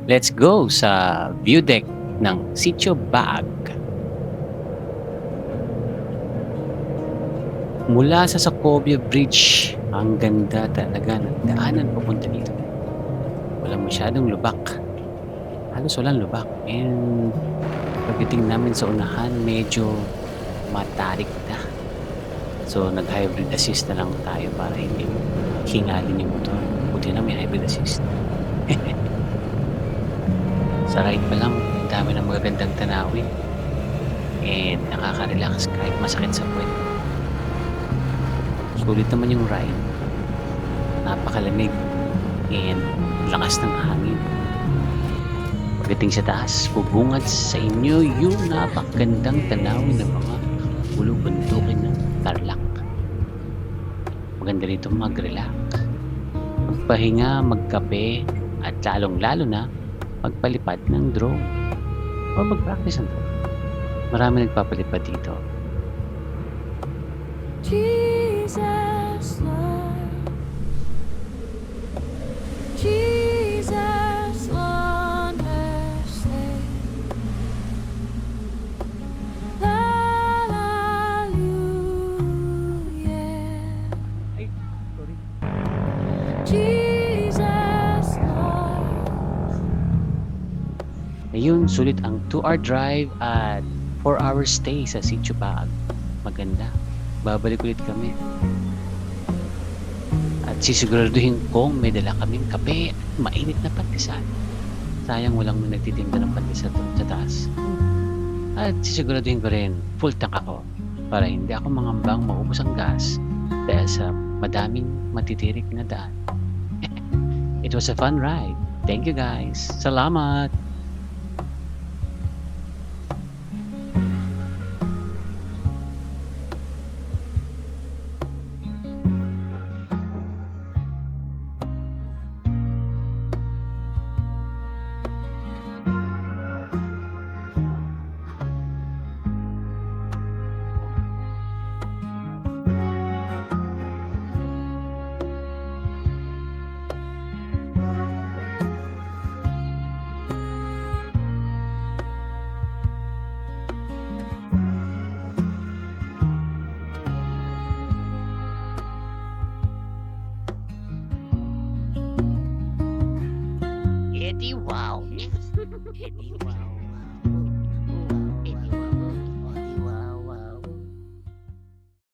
Let's go sa view deck ng Sitio Bag. Mula sa Sacobia Bridge, ang ganda talaga ng daanan papunta dito. Walang masyadong lubak. Halos walang lubak. And pagdating namin sa unahan, medyo matarik na. So, nag-hybrid assist na lang tayo para hindi hingalin yung motor. Buti na may hybrid assist. Sa ride pa lang, ang dami ng magagandang tanawin. And nakaka-relax kahit masakit sa puwet. Sulit naman yung ride. Napakalamig. And lakas ng hangin. Pagdating sa taas, bubungad sa inyo yung napakagandang tanawin ng mga bulubundukin ng Tarlac. Maganda rito mag-relax, magpahinga, magkape, at lalong-lalo na magpalipad ng drone o mag-practice ng drone. Marami nagpapalipad dito. Jesus, Lord. Jesus, wonders. Ay, sorry. Jesus, Lord. Ayun, sulit ang 2-hour drive at 4-hour stay sa Sitio Bag. Maganda. Babalik ulit kami. At sisiguraduhin kong may dala kaming kape at mainit na pandesal. Sayang walang nagtitinda ng pandesal doon sa taas. At sisiguraduhin ko rin full tank ako para hindi ako mangambang maubos ang gas dahil sa madaming matitirik na daan. It was a fun ride. Thank you guys. Salamat! Eddie wow. Eddie wow.